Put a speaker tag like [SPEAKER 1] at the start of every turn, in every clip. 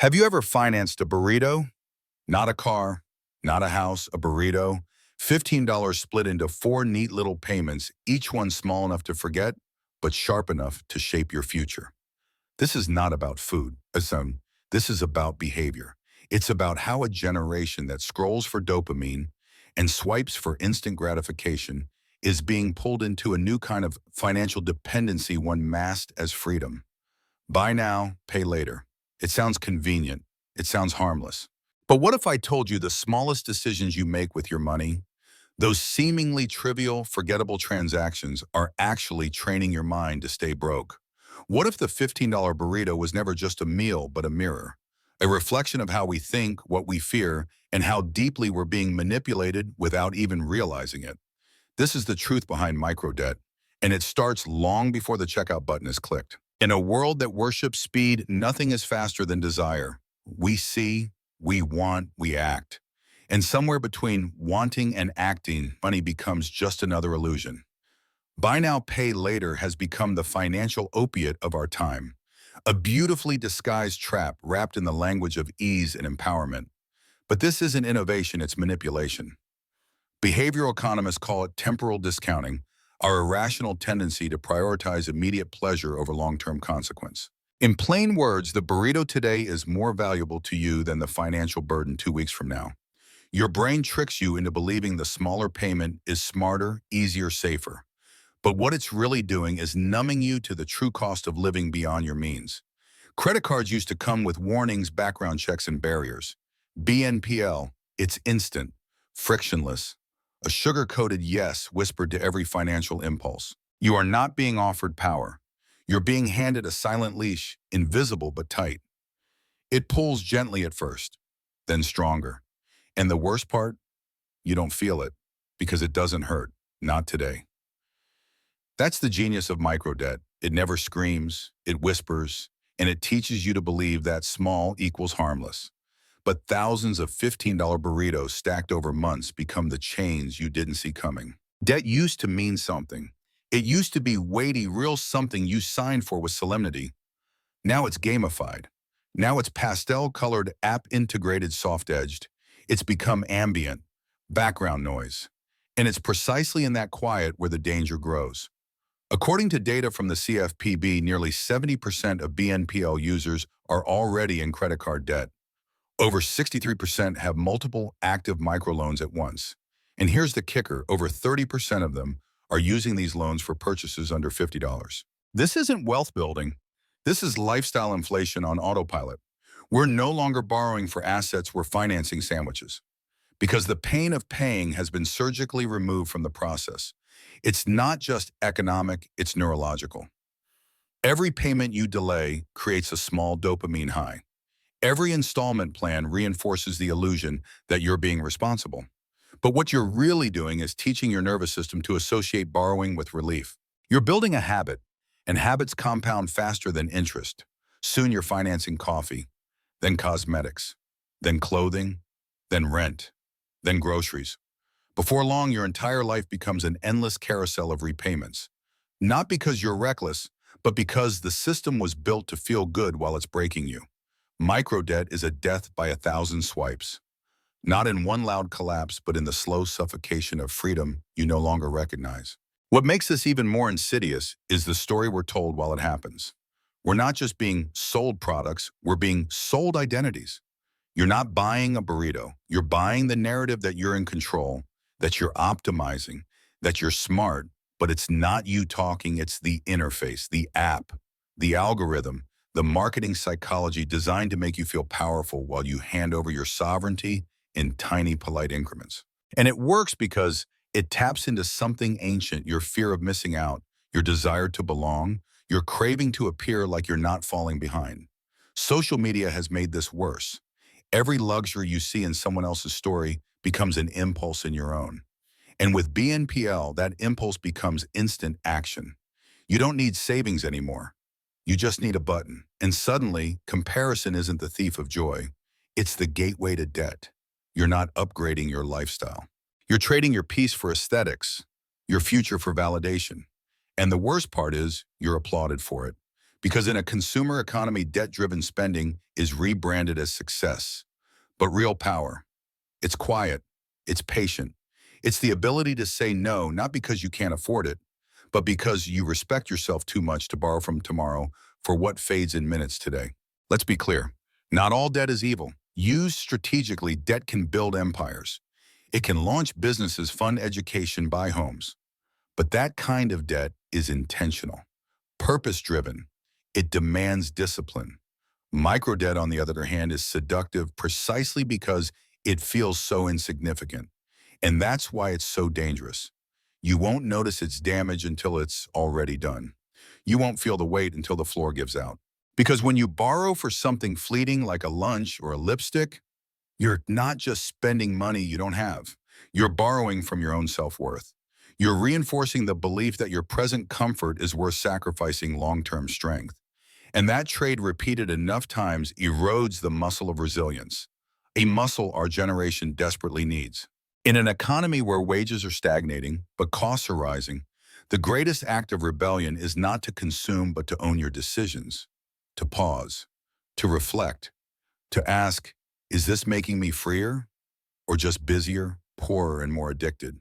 [SPEAKER 1] Have you ever financed a burrito? Not a car, not a house, a burrito. $15 split into four neat little payments, each one small enough to forget, but sharp enough to shape your future. This is not about food. This is about behavior. It's about how a generation that scrolls for dopamine and swipes for instant gratification is being pulled into a new kind of financial dependency one masked as freedom. Buy now, pay later. It sounds convenient. It sounds harmless. But what if I told you the smallest decisions you make with your money, those seemingly trivial, forgettable transactions, are actually training your mind to stay broke? What if the $15 burrito was never just a meal, but a mirror? A reflection of how we think, what we fear, and how deeply we're being manipulated without even realizing it. This is the truth behind microdebt, and it starts long before the checkout button is clicked. In a world that worships speed, nothing is faster than desire. We see, we want, we act. And somewhere between wanting and acting, money becomes just another illusion. Buy now, pay later has become the financial opiate of our time, a beautifully disguised trap wrapped in the language of ease and empowerment. But this isn't innovation, it's manipulation. Behavioral economists call it temporal discounting, our irrational tendency to prioritize immediate pleasure over long-term consequence. In plain words, the burrito today is more valuable to you than the financial burden 2 weeks from now. Your brain tricks you into believing the smaller payment is smarter, easier, safer. But what it's really doing is numbing you to the true cost of living beyond your means. Credit cards used to come with warnings, background checks, and barriers. BNPL, it's instant, frictionless, a sugar-coated yes whispered to every financial impulse. You are not being offered power. You're being handed a silent leash, invisible but tight. It pulls gently at first, then stronger. And the worst part, you don't feel it because it doesn't hurt, not today. That's the genius of microdebt. It never screams, it whispers, and it teaches you to believe that small equals harmless. But thousands of $15 burritos stacked over months become the chains you didn't see coming. Debt used to mean something. It used to be weighty, real something you signed for with solemnity. Now it's gamified. Now it's pastel-colored, app-integrated, soft-edged. It's become ambient, background noise. And it's precisely in that quiet where the danger grows. According to data from the CFPB, nearly 70% of BNPL users are already in credit card debt. Over 63% have multiple active microloans at once. And here's the kicker, over 30% of them are using these loans for purchases under $50. This isn't wealth building. This is lifestyle inflation on autopilot. We're no longer borrowing for assets, we're financing sandwiches. Because the pain of paying has been surgically removed from the process. It's not just economic, it's neurological. Every payment you delay creates a small dopamine high. Every installment plan reinforces the illusion that you're being responsible. But what you're really doing is teaching your nervous system to associate borrowing with relief. You're building a habit, and habits compound faster than interest. Soon you're financing coffee, then cosmetics, then clothing, then rent, then groceries. Before long, your entire life becomes an endless carousel of repayments. Not because you're reckless, but because the system was built to feel good while it's breaking you. Microdebt is a death by 1,000 swipes. Not in one loud collapse, but in the slow suffocation of freedom you no longer recognize. What makes this even more insidious is the story we're told while it happens. We're not just being sold products, we're being sold identities. You're not buying a burrito. You're buying the narrative that you're in control, that you're optimizing, that you're smart, but it's not you talking, it's the interface, the app, the algorithm, the marketing psychology designed to make you feel powerful while you hand over your sovereignty in tiny, polite increments. And it works because it taps into something ancient, your fear of missing out, your desire to belong, your craving to appear like you're not falling behind. Social media has made this worse. Every luxury you see in someone else's story becomes an impulse in your own. And with BNPL, that impulse becomes instant action. You don't need savings anymore. You just need a button. And suddenly, comparison isn't the thief of joy. It's the gateway to debt. You're not upgrading your lifestyle. You're trading your peace for aesthetics, your future for validation. And the worst part is, you're applauded for it. Because in a consumer economy, debt-driven spending is rebranded as success. But real power, it's quiet, it's patient. It's the ability to say no, not because you can't afford it, but because you respect yourself too much to borrow from tomorrow for what fades in minutes today. Let's be clear. Not all debt is evil. Used strategically, debt can build empires. It can launch businesses, fund education, buy homes. But that kind of debt is intentional, purpose-driven. It demands discipline. Microdebt, on the other hand, is seductive precisely because it feels so insignificant. And that's why it's so dangerous. You won't notice its damage until it's already done. You won't feel the weight until the floor gives out. Because when you borrow for something fleeting like a lunch or a lipstick, you're not just spending money you don't have. You're borrowing from your own self-worth. You're reinforcing the belief that your present comfort is worth sacrificing long-term strength. And that trade repeated enough times erodes the muscle of resilience, a muscle our generation desperately needs. In an economy where wages are stagnating, but costs are rising, the greatest act of rebellion is not to consume but to own your decisions, to pause, to reflect, to ask, is this making me freer or just busier, poorer, and more addicted?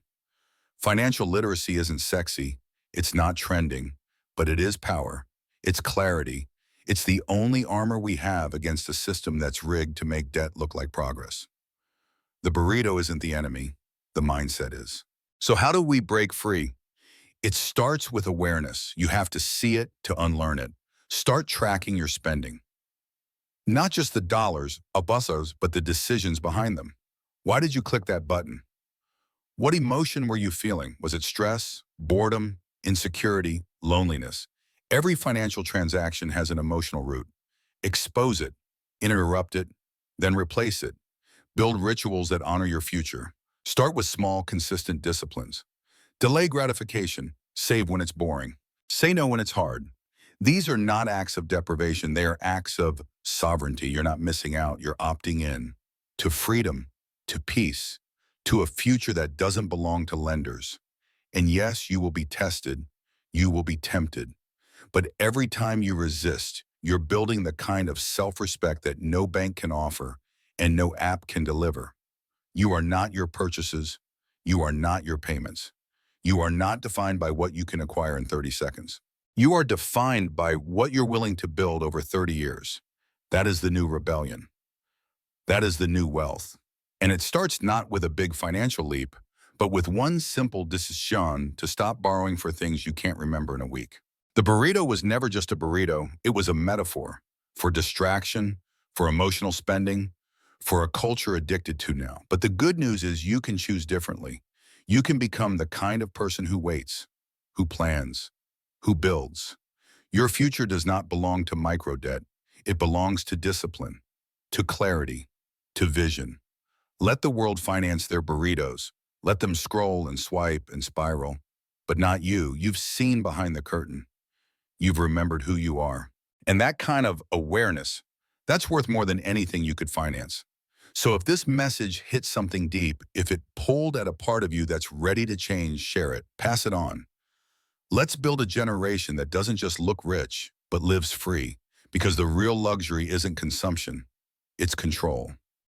[SPEAKER 1] Financial literacy isn't sexy, it's not trending, but it is power, it's clarity, it's the only armor we have against a system that's rigged to make debt look like progress. The burrito isn't the enemy, the mindset is. So how do we break free? It starts with awareness. You have to see it to unlearn it. Start tracking your spending. Not just the dollars, pesos, but the decisions behind them. Why did you click that button? What emotion were you feeling? Was it stress, boredom, insecurity, loneliness? Every financial transaction has an emotional root. Expose it, interrupt it, then replace it. Build rituals that honor your future. Start with small, consistent disciplines. Delay gratification. Save when it's boring. Say no when it's hard. These are not acts of deprivation. They are acts of sovereignty. You're not missing out. You're opting in to freedom, to peace, to a future that doesn't belong to lenders. And yes, you will be tested. You will be tempted. But every time you resist, you're building the kind of self-respect that no bank can offer and no app can deliver. You are not your purchases. You are not your payments. You are not defined by what you can acquire in 30 seconds. You are defined by what you're willing to build over 30 years. That is the new rebellion. That is the new wealth. And it starts not with a big financial leap, but with one simple decision to stop borrowing for things you can't remember in a week. The burrito was never just a burrito. It was a metaphor for distraction, for emotional spending, for a culture addicted to now. But the good news is you can choose differently. You can become the kind of person who waits, who plans, who builds. Your future does not belong to microdebt. It belongs to discipline, to clarity, to vision. Let the world finance their burritos. Let them scroll and swipe and spiral. But not you. You've seen behind the curtain. You've remembered who you are. And that kind of awareness, that's worth more than anything you could finance. So if this message hits something deep, if it pulled at a part of you that's ready to change, share it, pass it on. Let's build a generation that doesn't just look rich, but lives free. Because the real luxury isn't consumption, it's control.